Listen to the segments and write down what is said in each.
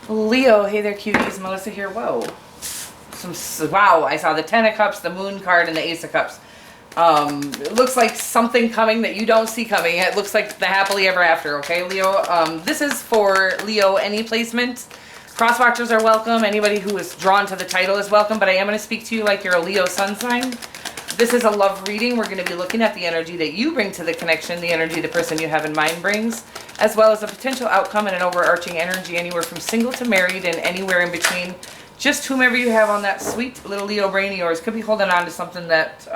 Leo, hey there cuties, Melissa here. Whoa. Wow, I saw the Ten of Cups, the Moon card, and the Ace of Cups. It looks like something coming that you don't see coming. It looks like the happily ever after, okay, Leo? This is for Leo, any placement. Cross-watchers are welcome. Anybody who is drawn to the title is welcome, but I am going to speak to you like you're a Leo sun sign. This is a love reading. We're going to be looking at the energy that you bring to the connection, the energy the person you have in mind brings, as well as a potential outcome and an overarching energy anywhere from single to married and anywhere in between. Just whomever you have on that sweet little Leo brain of yours could be holding on to something that,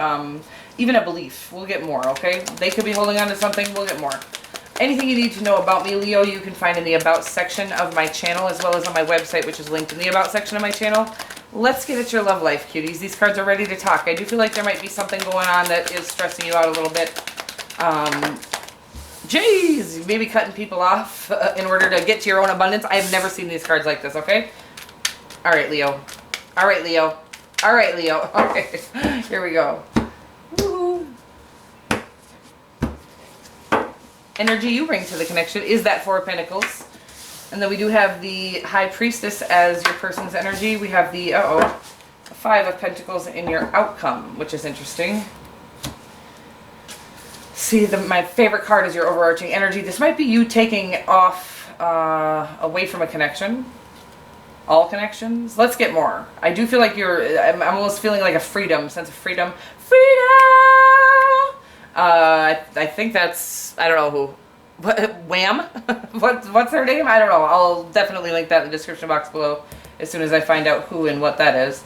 even a belief, we'll get more, okay? They could be holding on to something, we'll get more. Anything you need to know about me, Leo, you can find in the About section of my channel, as well as on my website, which is linked in the About section of my channel. Let's get at your love life, cuties. These cards are ready to talk. I do feel like there might be something going on that is stressing you out a little bit. Jeez, maybe cutting people off in order to get to your own abundance. I have never seen these cards like this, okay? All right, Leo. All right, Leo. All right, Leo. Okay, here we go. Woo. Energy you bring to the connection is that Four of Pentacles. And then we do have the High Priestess as your person's energy. We have the, Five of Pentacles in your outcome, which is interesting. See, my favorite card is your overarching energy. This might be you taking off away from a connection. All connections. Let's get more. I do feel like I'm almost feeling like a sense of freedom. Freedom! I think that's, I don't know who. Wham? What's their name? I don't know. I'll definitely link that in the description box below as soon as I find out who and what that is.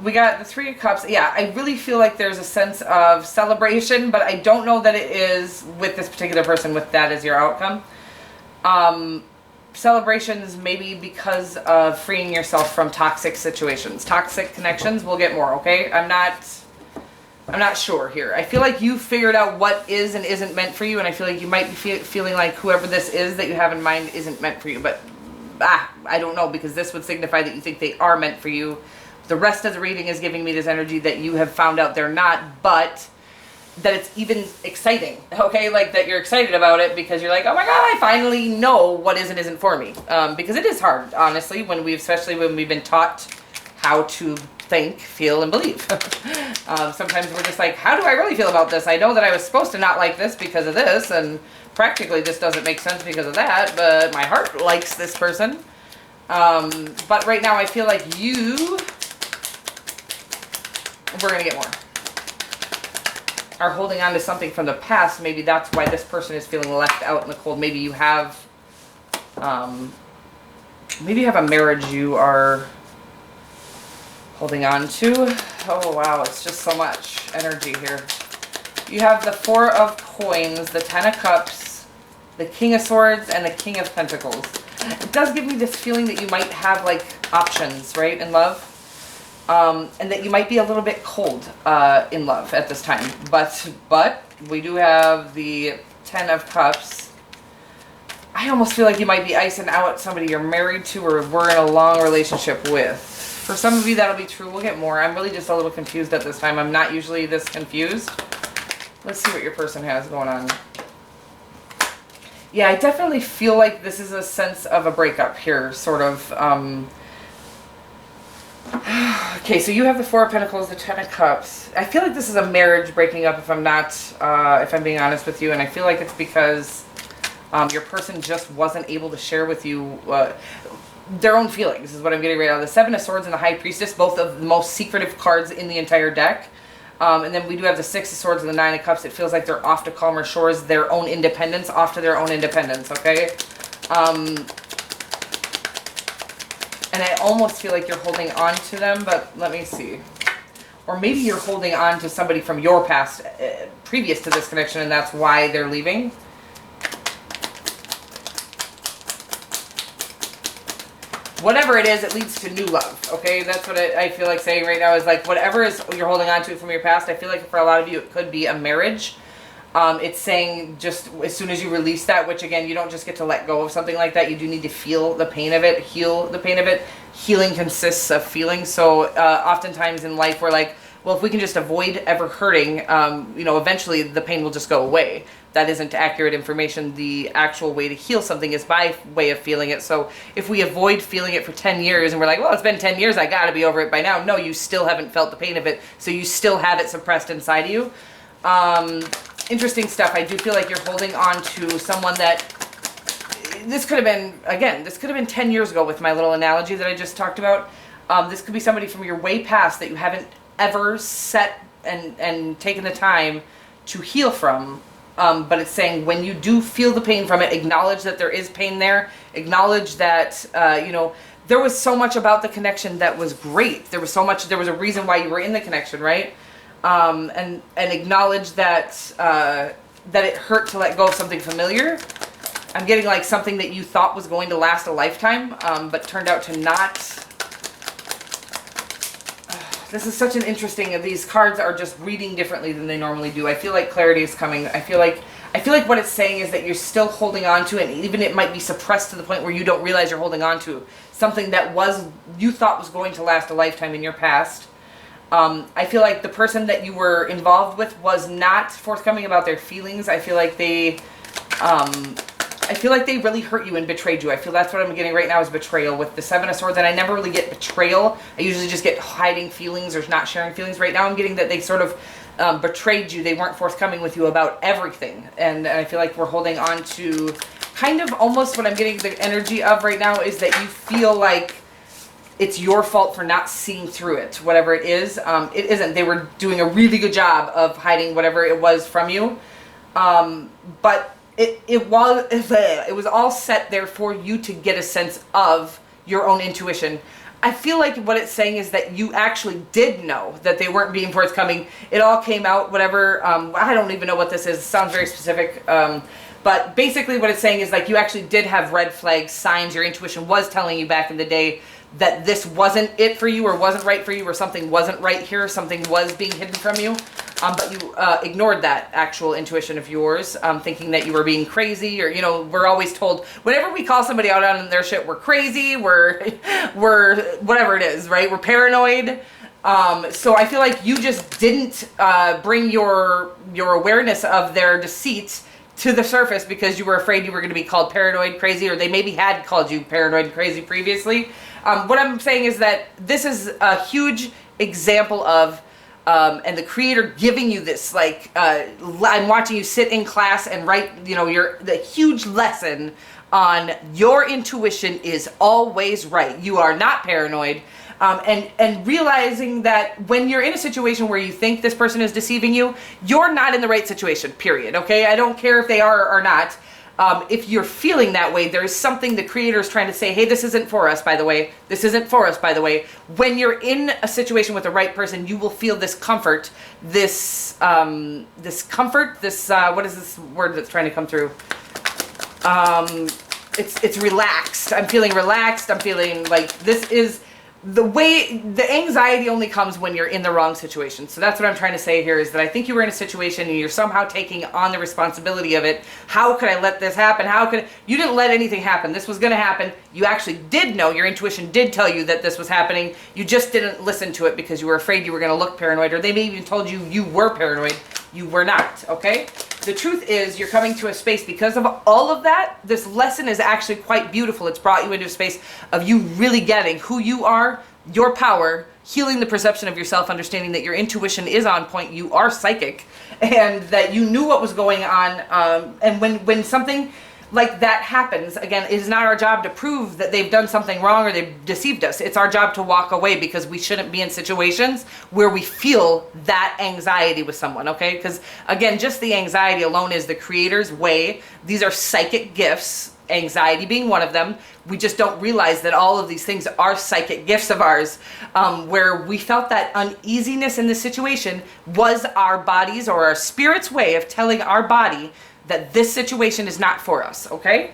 We got the Three of Cups. Yeah, I really feel like there's a sense of celebration, but I don't know that it is with this particular person with that as your outcome. Celebrations maybe because of freeing yourself from toxic situations. Toxic connections, we'll get more, okay? I'm not sure here. I feel like you figured out what is and isn't meant for you, and I feel like you might be feeling like whoever this is that you have in mind isn't meant for you, but I don't know, because this would signify that you think they are meant for you. The rest of the reading is giving me this energy that you have found out they're not, but that it's even exciting, okay? Like that you're excited about it because you're like, oh my God, I finally know what is and isn't for me. Because it is hard, honestly, especially when we've been taught how to think, feel, and believe. Sometimes we're just like, how do I really feel about this? I know that I was supposed to not like this because of this, and practically this doesn't make sense because of that, but my heart likes this person. But right now I feel like we're going to get more, are holding on to something from the past. Maybe that's why this person is feeling left out in the cold. Maybe you have, a marriage you are holding on to. Oh wow, it's just so much energy here. You have the Four of Coins, the Ten of Cups, the King of Swords, and the King of Pentacles. It does give me this feeling that you might have like options, right, in love. And that you might be a little bit cold in love at this time. But we do have the Ten of Cups. I almost feel like you might be icing out somebody you're married to or were in a long relationship with. For some of you, that'll be true. We'll get more. I'm really just a little confused at this time. I'm not usually this confused. Let's see what your person has going on. Yeah, I definitely feel like this is a sense of a breakup here, sort of. Okay, so you have the Four of Pentacles, the Ten of Cups. I feel like this is a marriage breaking up if I'm being honest with you. And I feel like it's because your person just wasn't able to share with you their own feelings, is what I'm getting right now. The Seven of Swords and the High Priestess, both of the most secretive cards in the entire deck. And then we do have the Six of Swords and the Nine of Cups. It feels like they're off to calmer shores, their own independence, off to their own independence, okay? And I almost feel like you're holding on to them, but let me see. Or maybe you're holding on to somebody from your past, previous to this connection, and that's why they're leaving. Whatever it is, it leads to new love, okay? That's what I feel like saying right now is like whatever is you're holding on to from your past, I feel like for a lot of you it could be a marriage. It's saying just as soon as you release that, which again, you don't just get to let go of something like that. You do need to feel the pain of it, heal the pain of it. Healing consists of feeling. So oftentimes in life we're like, well, if we can just avoid ever hurting, you know, eventually the pain will just go away. That isn't accurate information. The actual way to heal something is by way of feeling it. So if we avoid feeling it for 10 years and we're like, well, it's been 10 years, I gotta be over it by now. No, you still haven't felt the pain of it. So you still have it suppressed inside of you. Interesting stuff. I do feel like you're holding on to someone that, this could have been, again, this could have been 10 years ago with my little analogy that I just talked about. This could be somebody from your way past that you haven't ever set and taken the time to heal from. But it's saying when you do feel the pain from it, acknowledge that there is pain there. Acknowledge that, you know, there was so much about the connection that was great. There was so much, there was a reason why you were in the connection, right? And acknowledge that, that it hurt to let go of something familiar. I'm getting like something that you thought was going to last a lifetime, but turned out to not. This is such an interesting, these cards are just reading differently than they normally do. I feel like clarity is coming. I feel like what it's saying is that you're still holding on to, and even it might be suppressed to the point where you don't realize you're holding on to something that you thought was going to last a lifetime in your past. I feel like the person that you were involved with was not forthcoming about their feelings. I feel like they really hurt you and betrayed you. I feel that's what I'm getting right now is betrayal with the Seven of Swords. And I never really get betrayal. I usually just get hiding feelings or not sharing feelings. Right now I'm getting that they sort of betrayed you. They weren't forthcoming with you about everything. And I feel like we're holding on to kind of almost what I'm getting the energy of right now is that you feel like it's your fault for not seeing through it, whatever it is. It isn't. They were doing a really good job of hiding whatever it was from you. But it was all set there for you to get a sense of your own intuition. I feel like what it's saying is that you actually did know that they weren't being forthcoming. It all came out, whatever. I don't even know what this is. It sounds very specific. But basically what it's saying is like you actually did have red flags, signs. Your intuition was telling you back in the day that this wasn't it for you or wasn't right for you or something wasn't right here, something was being hidden from you. But you ignored that actual intuition of yours, thinking that you were being crazy or, you know, we're always told whenever we call somebody out on their shit, we're crazy, we're whatever it is, right? We're paranoid. So I feel like you just didn't bring your awareness of their deceit to the surface because you were afraid you were going to be called paranoid, crazy, or they maybe had called you paranoid and crazy previously. What I'm saying is that this is a huge example of and the creator giving you this, like, I'm watching you sit in class and write, you know, the huge lesson on your intuition is always right. You are not paranoid. And realizing that when you're in a situation where you think this person is deceiving you, you're not in the right situation, period. Okay. I don't care if they are or not. If you're feeling that way, there's something the creator is trying to say, hey, this isn't for us, by the way. This isn't for us, by the way. When you're in a situation with the right person, you will feel this comfort, what is this word that's trying to come through? It's relaxed. I'm feeling relaxed. I'm feeling like this is the way. The anxiety only comes when you're in the wrong situation. So that's what I'm trying to say here is that I think you were in a situation and you're somehow taking on the responsibility of it. How could I let this happen? You didn't let anything happen. This was going to happen. You actually did know. Your intuition did tell you that this was happening. You just didn't listen to it because you were afraid you were going to look paranoid, or they may even told you you were paranoid. You were not. Okay. The truth is you're coming to a space because of all of that. This lesson is actually quite beautiful. It's brought you into a space of you really getting who you are, your power, healing the perception of yourself, understanding that your intuition is on point. You are psychic and that you knew what was going on. And when something like that happens, again, it is not our job to prove that they've done something wrong or they've deceived us. It's our job to walk away because we shouldn't be in situations where we feel that anxiety with someone, okay? Because again, just the anxiety alone is the creator's way. These are psychic gifts, anxiety being one of them. We just don't realize that all of these things are psychic gifts of ours, where we felt that uneasiness in the situation was our body's or our spirit's way of telling our body that this situation is not for us, okay?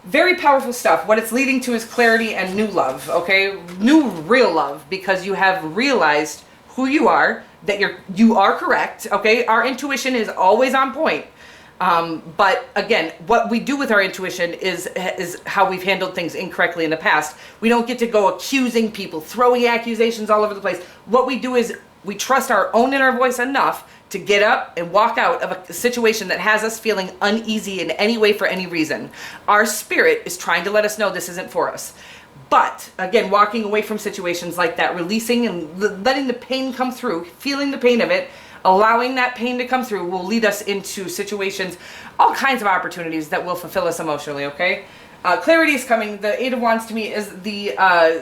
Very powerful stuff. What it's leading to is clarity and new love, okay? New real love, because you have realized who you are, that you are correct, okay? Our intuition is always on point. But again, what we do with our intuition is how we've handled things incorrectly in the past. We don't get to go accusing people, throwing accusations all over the place. What we do is we trust our own inner voice enough to get up and walk out of a situation that has us feeling uneasy in any way for any reason. Our spirit is trying to let us know this isn't for us. But again, walking away from situations like that, releasing and letting the pain come through, feeling the pain of it, allowing that pain to come through will lead us into situations, all kinds of opportunities that will fulfill us emotionally, okay? Clarity is coming. The Eight of Wands to me is the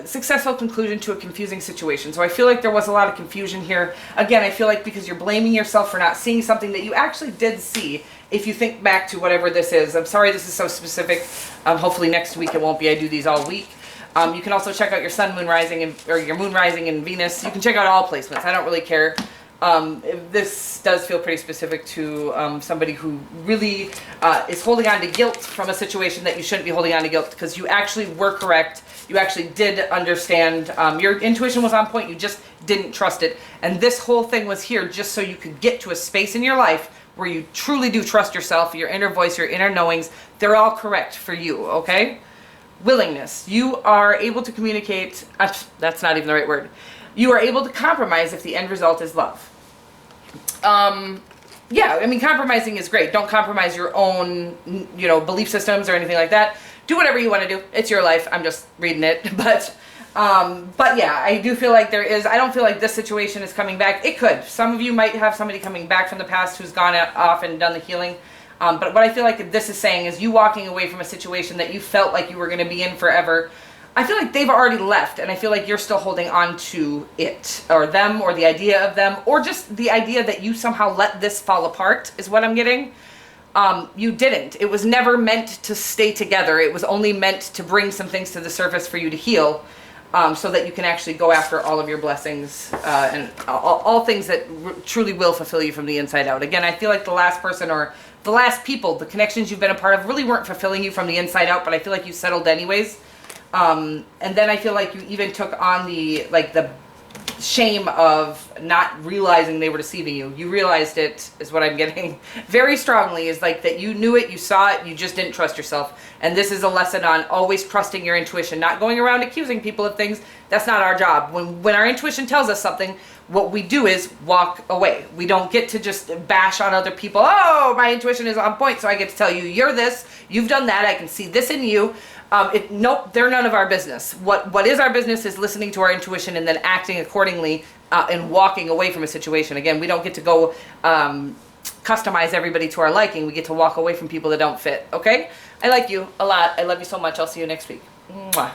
successful conclusion to a confusing situation. So I feel like there was a lot of confusion here. Again, I feel like because you're blaming yourself for not seeing something that you actually did see, if you think back to whatever this is. I'm sorry this is so specific. Hopefully next week it won't be. I do these all week. You can also check out your sun, moon, rising, or your moon, rising, and Venus. You can check out all placements. I don't really care. This does feel pretty specific to somebody who really is holding on to guilt from a situation that you shouldn't be holding on to guilt, because you actually were correct. You actually did understand. Your intuition was on point. You just didn't trust it. And this whole thing was here just so you could get to a space in your life where you truly do trust yourself, your inner voice, your inner knowings. They're all correct for you, okay? Willingness. You are able to communicate. That's not even the right word. You are able to compromise if the end result is love. Yeah, I mean, compromising is great. Don't compromise your own, belief systems or anything like that. Do whatever you want to do. It's your life. I'm just reading it. But yeah, I do feel like I don't feel like this situation is coming back. It could. Some of you might have somebody coming back from the past who's gone off and done the healing. But what I feel like this is saying is you walking away from a situation that you felt like you were going to be in forever. I feel like they've already left, and I feel like you're still holding on to it, or them, or the idea of them, or just the idea that you somehow let this fall apart is what I'm getting. You didn't. It was never meant to stay together. It was only meant to bring some things to the surface for you to heal, so that you can actually go after all of your blessings and all things that truly will fulfill you from the inside out. Again, I feel like the last person or the last people, the connections you've been a part of really weren't fulfilling you from the inside out, but I feel like you settled anyways. And then I feel like you even took on the shame of not realizing they were deceiving you. You realized it, is what I'm getting very strongly, is like that you knew it, you saw it, you just didn't trust yourself. And this is a lesson on always trusting your intuition, not going around accusing people of things. That's not our job. When our intuition tells us something, what we do is walk away. We don't get to just bash on other people. Oh, my intuition is on point, so I get to tell you, you're this, you've done that, I can see this in you. Nope, they're none of our business. What is our business is listening to our intuition and then acting accordingly and walking away from a situation. Again, we don't get to go customize everybody to our liking. We get to walk away from people that don't fit, okay? I like you a lot. I love you so much. I'll see you next week. Mwah.